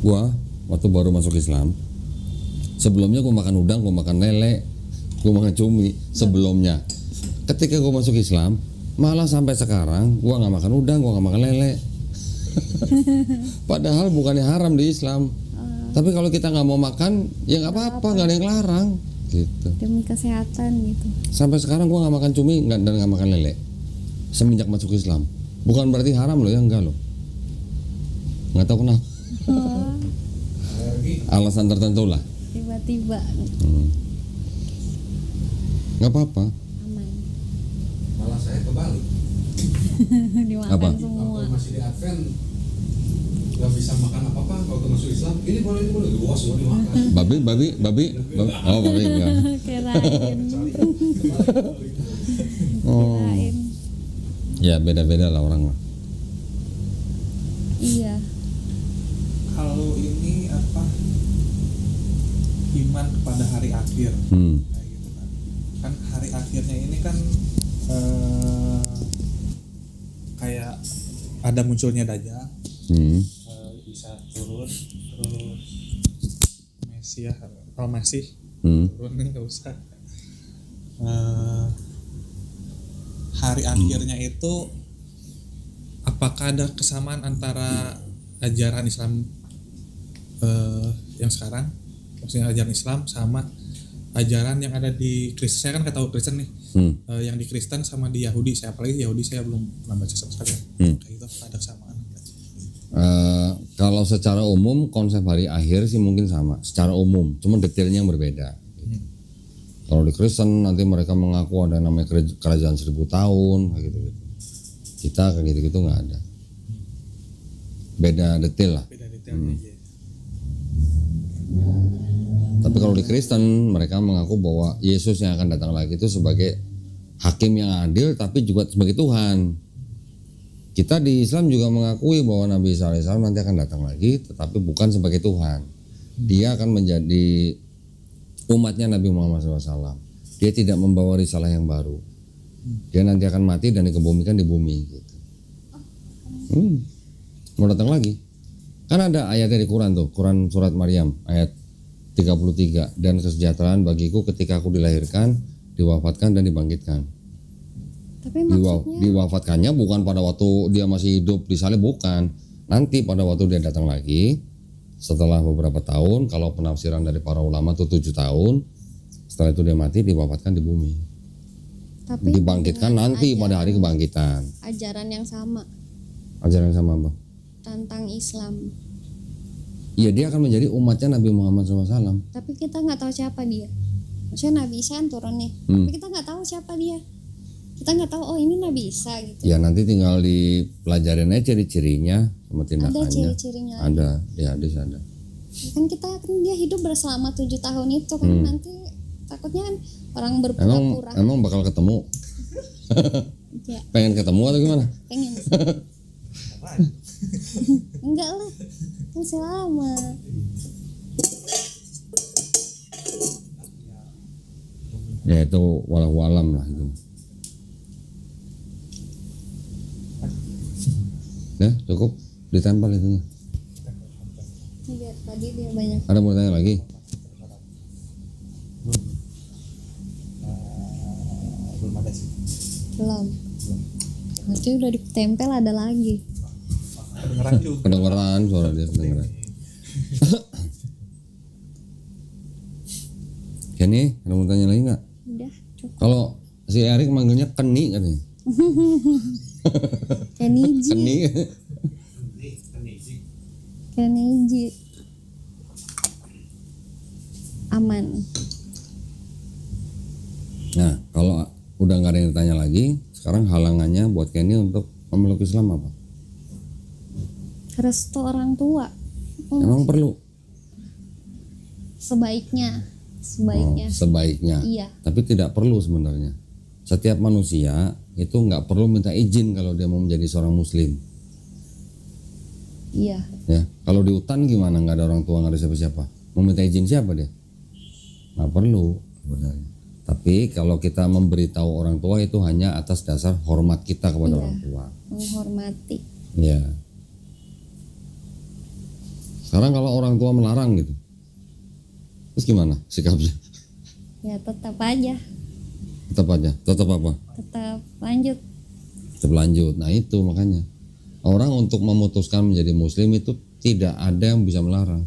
A: Gua waktu baru masuk Islam, sebelumnya gua makan udang, gua makan lele, gua makan cumi sebelumnya. Ketika gua masuk Islam, malah sampai sekarang gua nggak makan udang, gua nggak makan lele. Padahal bukannya haram di Islam. Tapi kalau kita nggak mau makan, ya nggak apa-apa, nggak ada yang larang. Gitu.
B: Demi kesehatan gitu.
A: Sampai sekarang gua nggak makan cumi dan nggak makan lele. Semenjak masuk Islam. Bukan berarti haram loh ya, enggak loh. Nggak tahu kenapa.
B: Oh,
D: alergi.
A: Alasan tertentu lah.
B: tiba-tiba
A: Nggak apa-apa.
B: aman.
D: Malah saya kebalik.
B: Dimakan
A: Apa?
B: semua.
D: Waktu masih di Advent nggak bisa makan apa-apa. Waktu masuk Islam ini boleh luas semua dimakan.
A: Babi. Oh, babi enggak.
B: Kirain.
A: Oh.
B: Kirain.
A: Ya beda-beda lah orang lah.
B: Iya.
C: Kalau ini apa, iman kepada hari akhir kayak gitu kan hari akhirnya ini kan kayak ada munculnya Dajjal, bisa turun, terus Mesias, kalau masih turun nih nggak usah. Hari akhirnya itu apakah ada kesamaan antara ajaran Islam yang sekarang, maksudnya ajaran Islam sama ajaran yang ada di Kristen? Saya kan nggak tahu Kristen nih, yang di Kristen sama di Yahudi. Saya apalagi Yahudi saya belum pernah baca sama sekali. Kayak gitu ada kesamaan.
A: Kalau secara umum konsep hari akhir sih mungkin sama secara umum, cuma detailnya yang berbeda. Kalau di Kristen nanti mereka mengaku ada namanya kerajaan 1000 tahun kayak gitu. Kita kayak gitu nggak ada. Beda detail lah.
C: Beda detailnya aja.
A: Tapi kalau di Kristen mereka mengaku bahwa Yesus yang akan datang lagi itu sebagai hakim yang adil tapi juga sebagai Tuhan. Kita di Islam juga mengakui bahwa Nabi Isa AS nanti akan datang lagi tetapi bukan sebagai Tuhan. Dia akan menjadi umatnya Nabi Muhammad SAW. Dia tidak membawa risalah yang baru. Dia nanti akan mati dan dikebumikan di bumi gitu. Mau datang lagi. Kan ada ayatnya di Quran tuh, Quran surat Maryam ayat 33, dan kesejahteraan bagiku ketika aku dilahirkan, diwafatkan dan dibangkitkan.
B: Tapi maksudnya
A: Diwafatkannya bukan pada waktu dia masih hidup disalib, bukan. Nanti pada waktu dia datang lagi setelah beberapa tahun, kalau penafsiran dari para ulama tuh 7 tahun. Setelah itu dia mati, diwafatkan di bumi.
B: tapi
A: Dibangkitkan
B: dengan
A: nanti pada hari kebangkitan.
B: ajaran yang sama
A: Ajaran sama apa?
B: tentang Islam.
A: Iya, dia akan menjadi umatnya Nabi Muhammad SAW.
B: Tapi kita nggak tahu siapa dia. Maksudnya Nabi Isa yang turun nih, tapi kita nggak tahu siapa dia. Kita nggak tahu, oh ini Nabi Isa gitu.
A: Ya nanti tinggal dipelajarin aja ciri-cirinya sama tindakannya.
B: Ada ciri-cirinya.
A: Ada, di hadis ada.
B: Kan dia hidup selama 7 tahun itu kan, nanti takutnya kan orang berpura-pura.
A: Emang bakal ketemu?
B: Ya,
A: Pengen ketemu atau gimana?
B: pengen sih. Enggak lah, masih lama.
A: Ya itu walau alam lah itu. Ya cukup ditempel itu.
B: Lihat tadi dia banyak.
A: Ada mau tanya lagi?
C: Belum ada sih.
B: Belum. Nanti udah ditempel ada lagi.
C: Kedengeran juga.
A: Kedengeran suara dia, kedengeran. Kenny, ada mau tanya lagi nggak?
B: Udah cukup.
A: Kalau si Erik manggilnya Keni katanya.
B: Keniji. Keniji. Aman.
A: Nah, kalau udah nggak ada yang ditanya lagi, sekarang halangannya buat Kenny untuk memeluk Islam apa?
B: Restu orang tua.
A: Emang perlu?
B: Sebaiknya.
A: Sebaiknya.
B: Iya.
A: Tapi tidak perlu sebenarnya. Setiap manusia itu nggak perlu minta izin kalau dia mau menjadi seorang Muslim.
B: Iya.
A: Ya, kalau di hutan gimana? Nggak ada orang tua, nggak ada siapa-siapa. Mau minta izin siapa dia? Nggak perlu sebenarnya. Tapi kalau kita memberitahu orang tua itu hanya atas dasar hormat kita kepada
B: Iya.
A: orang tua.
B: Menghormati.
A: Ya. Sekarang kalau orang tua melarang gitu, terus gimana sikapnya?
B: Ya tetap aja.
A: Tetap aja, tetap apa?
B: Tetap lanjut.
A: Tetap lanjut. Nah itu makanya orang untuk memutuskan menjadi Muslim itu tidak ada yang bisa melarang.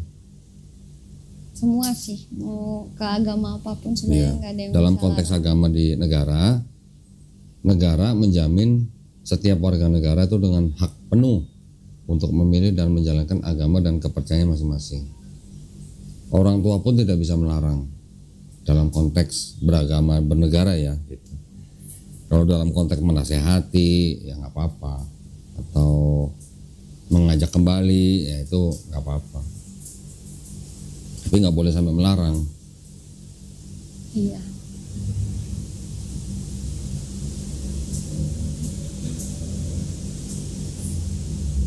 B: Semua sih, mau ke agama apapun sebenarnya
A: Ya.
B: nggak ada yang
A: Dalam
B: bisa
A: konteks
B: larang.
A: agama di negara menjamin setiap warga negara itu dengan hak penuh untuk memilih dan menjalankan agama dan kepercayaan masing-masing. Orang tua pun tidak bisa melarang dalam konteks beragama bernegara ya. Gitu. Kalau dalam konteks menasehati ya nggak apa-apa, atau mengajak kembali ya itu nggak apa-apa. Tapi nggak boleh sampai melarang.
B: Iya.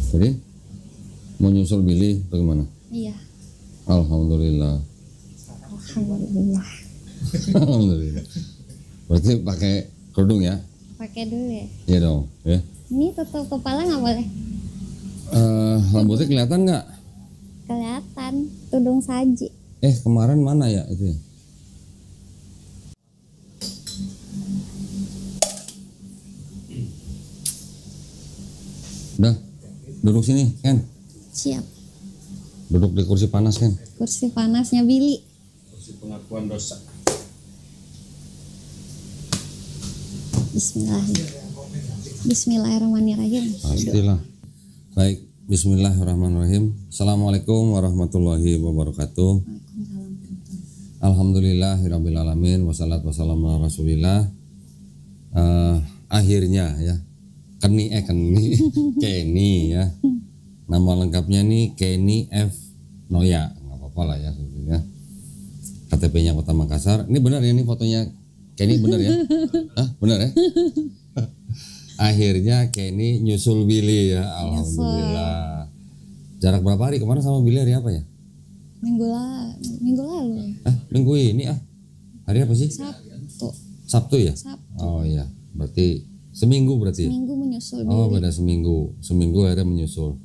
A: Jadi mau nyusul Billy bagaimana?
B: Iya.
A: Alhamdulillah.
B: Alhamdulillah.
A: Alhamdulillah. Berarti pakai kerudung ya?
B: Pakai dulu ya.
A: Iya dong. Ya.
B: Ini tutup kepala nggak boleh.
A: Rambutnya kelihatan nggak?
B: Kelihatan tudung saji.
A: Kemarin mana ya itu ya? Udah, duduk sini Ken.
B: Siap.
A: Duduk di kursi panas Ken.
B: Kursi panasnya Billy.
D: Kursi pengakuan dosa.
B: Bismillahirrahmanirrahim.
A: Pastilah. Baik, bismillahirrahmanirrahim. Assalamualaikum warahmatullahi wabarakatuh. Alhamdulillahirrabbilalamin. Wassalatu wassalamu ala rasulillah. Akhirnya ya Kenny Kenny ya, nama lengkapnya nih Kenny F. Noya, nggak apa-apa lah ya sebetulnya. KTP-nya Kota Makassar. Ini benar ya, ini fotonya Kenny benar ya? Hah, benar ya? Akhirnya Kenny nyusul Billy ya, alhamdulillah. Jarak berapa hari kemarin sama Billy, hari apa ya?
B: Minggu lalu.
A: Hah? Minggu ini hari apa sih?
B: Sabtu.
A: Sabtu ya?
B: Sabtu.
A: Oh iya, berarti seminggu berarti ya?
B: Seminggu menyusul
A: Oh,
B: diri.
A: beda seminggu akhirnya menyusul.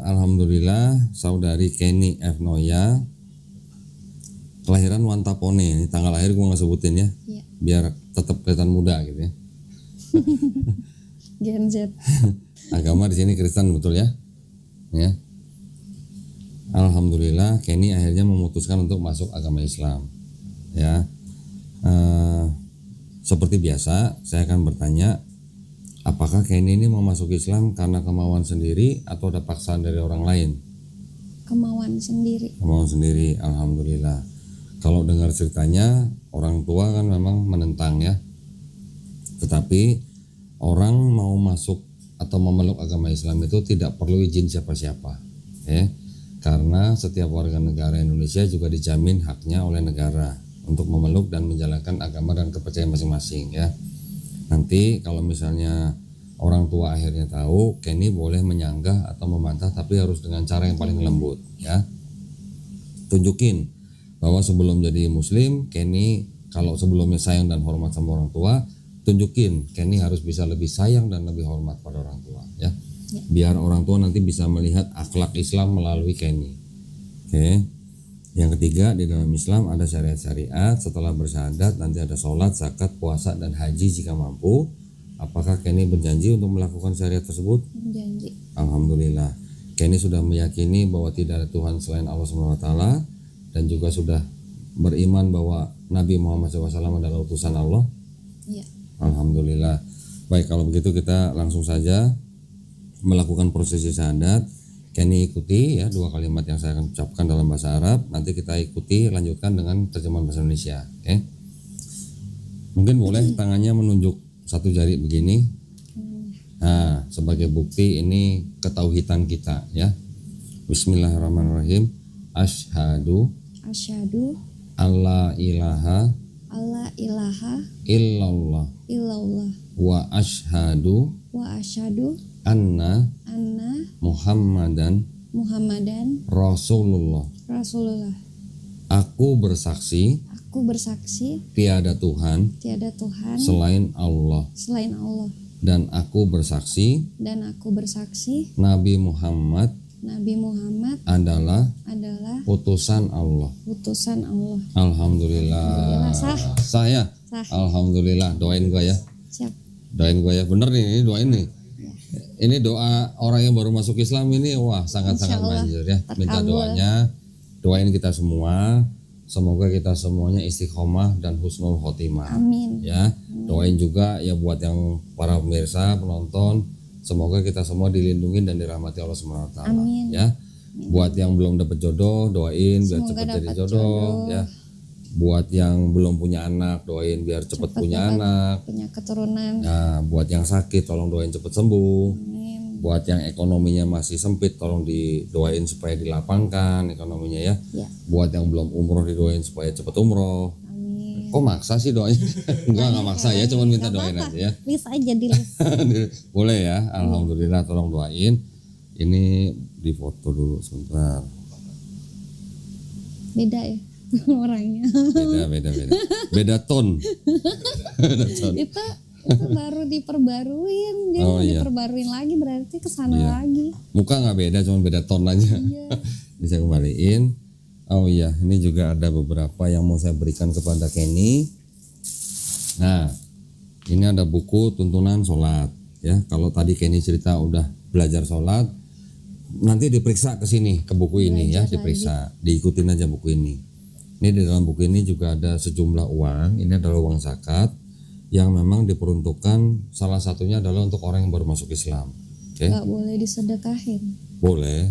A: Alhamdulillah saudari Kenny F. Noya kelahiran Wantapone. Ini tanggal lahir gue nggak sebutin ya,
B: Iya.
A: biar tetap kelihatan muda gitu ya.
B: Gen Z.
A: Agama di sini Kristen betul ya? Ya. Alhamdulillah Kenny akhirnya memutuskan untuk masuk agama Islam. Ya. Seperti biasa saya akan bertanya, apakah Kenny ini mau masuk Islam karena kemauan sendiri atau ada paksaan dari orang lain?
B: Kemauan sendiri.
A: Kemauan sendiri, alhamdulillah. Kalau dengar ceritanya orang tua kan memang menentang ya. Tetapi orang mau masuk atau memeluk agama Islam itu tidak perlu izin siapa-siapa, ya. Karena setiap warga negara Indonesia juga dijamin haknya oleh negara untuk memeluk dan menjalankan agama dan kepercayaan masing-masing ya. Nanti kalau misalnya orang tua akhirnya tahu, Kenny boleh menyanggah atau membantah, tapi harus dengan cara yang paling lembut ya. Tunjukin bahwa sebelum jadi muslim, Kenny kalau sebelumnya sayang dan hormat sama orang tua, tunjukin Kenny harus bisa lebih sayang dan lebih hormat pada orang tua ya. Biar orang tua nanti bisa melihat akhlak Islam melalui Kenny. Oke. Yang ketiga, di dalam Islam ada syariat-syariat. Setelah bersyahadat nanti ada sholat, zakat, puasa, dan haji jika mampu. Apakah Kenny berjanji untuk melakukan syariat tersebut?
B: Janji.
A: Alhamdulillah. Kenny sudah meyakini bahwa tidak ada Tuhan selain Allah SWT dan juga sudah beriman bahwa Nabi Muhammad SAW adalah utusan Allah.
B: Iya.
A: Alhamdulillah. Baik, kalau begitu kita langsung saja melakukan prosesi syahadat. Kenny ikuti ya 2 kalimat yang saya akan ucapkan dalam bahasa Arab. Nanti kita ikuti lanjutkan dengan terjemahan bahasa Indonesia. Oke? Mungkin boleh tangannya menunjuk 1 jari begini. Nah, sebagai bukti ini ketauhidan kita ya. Bismillahirrahmanirrahim. Asyhadu alla ilaha illallah wa asyhadu anna Muhammadan Rasulullah. Aku bersaksi tiada Tuhan selain Allah, dan aku bersaksi Nabi Muhammad adalah utusan Allah. Alhamdulillah. Sah ya?
B: Sah.
A: Alhamdulillah. Doain gua ya.
B: Siap.
A: Doain gua ya. Bener nih, ini doain nih. Ini doa orang yang baru masuk Islam ini, wah sangat-sangat
B: Insyaallah
A: manjur ya. Minta
B: terkabul.
A: doanya, doain kita semua. Semoga kita semuanya istiqomah dan husnul khotimah.
B: Amin.
A: Ya, doain juga ya buat yang para pemirsa, penonton, semoga kita semua dilindungi dan dirahmati Allah SWT.
B: Amin.
A: Ya, buat yang belum dapat jodoh, doain biar
B: Semoga
A: cepat jadi
B: dapat
A: jodoh.
B: jodoh.
A: Ya, buat yang belum punya anak, doain biar cepat punya anak.
B: Punya keturunan.
A: Nah, buat yang sakit, tolong doain cepat sembuh.
B: Amin.
A: Buat yang ekonominya masih sempit, tolong didoain supaya dilapangkan ekonominya ya.
B: Ya.
A: Buat yang belum umroh, didoain supaya cepat umroh.
B: Amin.
A: Kok maksa sih doanya? Enggak maksa ya, cuma minta
B: Nggak
A: doain
B: apa-apa.
A: aja ya.
B: List aja di list.
A: Boleh ya, alhamdulillah, tolong doain. Ini difoto dulu sebentar.
B: Beda ya orangnya.
A: Beda ton.
B: itu baru diperbaruin, jadi
A: Oh, iya.
B: diperbaruin lagi berarti kesana
A: Iya.
B: lagi.
A: Muka nggak beda, cuma beda ton aja.
B: Iya.
A: Bisa kembaliin. Oh iya, ini juga ada beberapa yang mau saya berikan kepada Kenny. Nah, ini ada buku tuntunan sholat ya. Kalau tadi Kenny cerita udah belajar sholat, nanti diperiksa ke sini, ke buku ini ya,
B: Belajar
A: diperiksa, diikutin aja buku ini. Ini di dalam buku ini juga ada sejumlah uang. Ini adalah uang zakat yang memang diperuntukkan, salah satunya adalah untuk orang yang baru masuk Islam. Oke?
B: Nggak boleh disedekahin.
A: Boleh.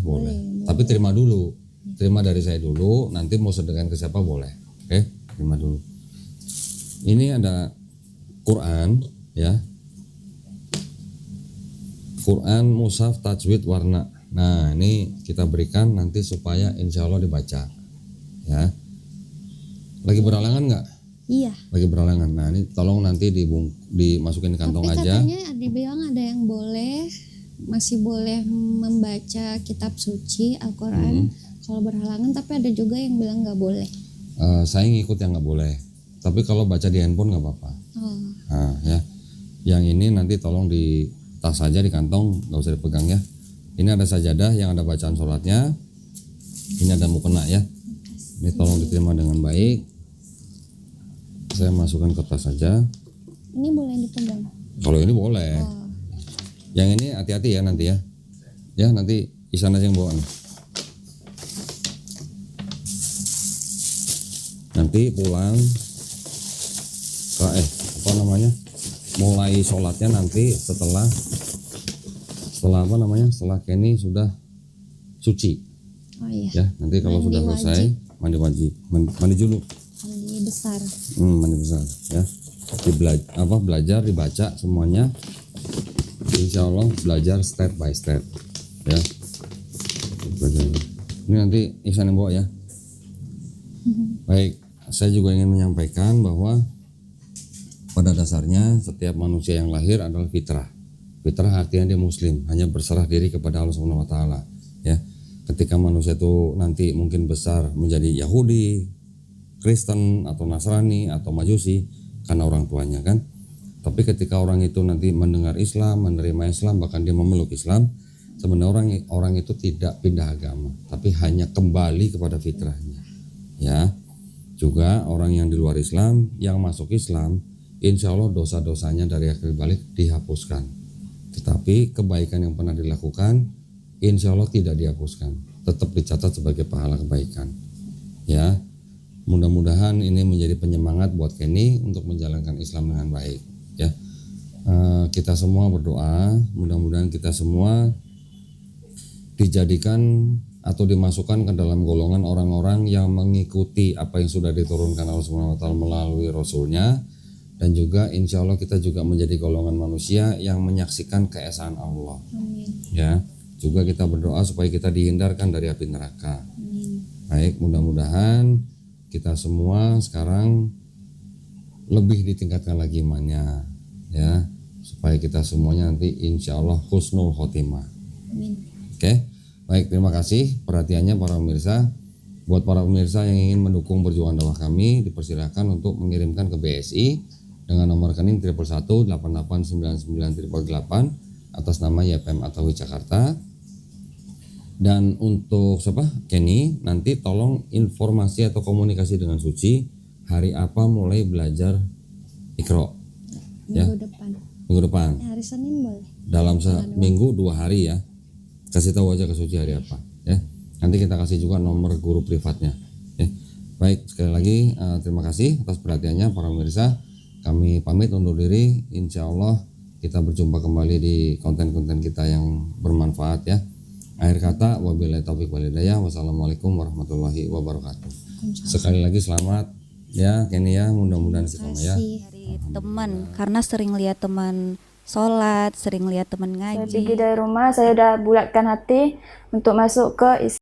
A: Tapi terima dulu. Terima dari saya dulu, nanti mau sedekahkan ke siapa boleh. Oke? Terima dulu. Ini ada Quran ya. Quran mushaf tajwid warna. Nah, ini kita berikan nanti supaya insya Allah dibaca. Ya. Lagi beralangan nggak?
B: Iya.
A: Lagi beralangan. Nah, ini tolong nanti dimasukin ke kantong
B: Tapi
A: aja.
B: katanya dibilang ada yang masih boleh membaca kitab suci Al-Quran kalau berhalangan, tapi ada juga yang bilang nggak boleh.
A: saya ngikut yang nggak boleh. Tapi kalau baca di handphone nggak apa-apa. Nah, ya. Yang ini nanti tolong di tas saja, di kantong, nggak usah dipegang ya. Ini ada sajadah yang ada bacaan sholatnya. Ini ada mukena ya. Ini tolong diterima dengan baik. Saya masukkan ke tas saja.
B: Ini boleh dipegang?
A: Kalau ini boleh. Yang ini hati-hati ya nanti ya. Ya nanti Isan aja yang bawa nih. Nanti pulang ke mulai sholatnya nanti setelah setelah Kenny sudah suci.
B: Oh iya.
A: Ya nanti kalau
B: Mandi
A: sudah selesai mandi wajib, mandi junub.
B: Mandi besar.
A: Mandi besar ya. Belajar dibaca semuanya. Insya Allah belajar step by step ya. Ini nanti Ihsan yang bawa ya. Baik, saya juga ingin menyampaikan bahwa pada dasarnya setiap manusia yang lahir adalah fitrah. Fitrah artinya dia muslim, hanya berserah diri kepada Allah Subhanahu wa taala ya. Ketika manusia itu nanti mungkin besar menjadi Yahudi, Kristen atau Nasrani atau Majusi karena orang tuanya kan. Tapi ketika orang itu nanti mendengar Islam, menerima Islam, bahkan dia memeluk Islam, sebenarnya orang itu tidak pindah agama, tapi hanya kembali kepada fitrahnya. Ya, juga orang yang di luar Islam, yang masuk Islam, insya Allah dosa-dosanya dari akhir balik dihapuskan. Tetapi kebaikan yang pernah dilakukan, insya Allah tidak dihapuskan, tetap dicatat sebagai pahala kebaikan. Ya, mudah-mudahan ini menjadi penyemangat buat Kenny untuk menjalankan Islam dengan baik. Ya, kita semua berdoa, mudah-mudahan kita semua dijadikan atau dimasukkan ke dalam golongan orang-orang yang mengikuti apa yang sudah diturunkan Allah Subhanahu wa taala melalui Rasulnya, dan juga insya Allah kita juga menjadi golongan manusia yang menyaksikan keesaan Allah.
B: Amin.
A: Ya, juga kita berdoa supaya kita dihindarkan dari api neraka.
B: Amin.
A: Baik, mudah-mudahan kita semua sekarang lebih ditingkatkan lagi imannya, ya, supaya kita semuanya nanti insya Allah husnul khotimah.
B: Amin.
A: Oke, baik, terima kasih perhatiannya para pemirsa. Buat para pemirsa yang ingin mendukung perjuangan dakwah kami, dipersilakan untuk mengirimkan ke BSI dengan nomor rekening 111 8899 atas nama YPM Atawi Jakarta. Dan untuk Kenny, nanti tolong informasi atau komunikasi dengan Suci hari apa mulai belajar Iqra.
B: Minggu depan.
A: Minggu depan.
B: Hari Senin boleh.
A: Dalam seminggu 2 hari ya. Kasih tahu aja ke Suci hari apa ya. Nanti kita kasih juga nomor guru privatnya ya. Baik, sekali lagi terima kasih atas perhatiannya para pemirsa. Kami pamit undur diri. Insya Allah kita berjumpa kembali di konten-konten kita yang bermanfaat ya. Akhir kata, wabillahi taufiq wal hidayah. Wassalamualaikum warahmatullahi wabarakatuh. Sekali lagi selamat ya Kenny ya, mudah-mudahan istiqomah ya.
E: Dari teman, karena sering lihat teman sholat, sering lihat teman
F: Saya
E: ngaji.
F: pergi dari rumah, saya udah bulatkan hati untuk masuk ke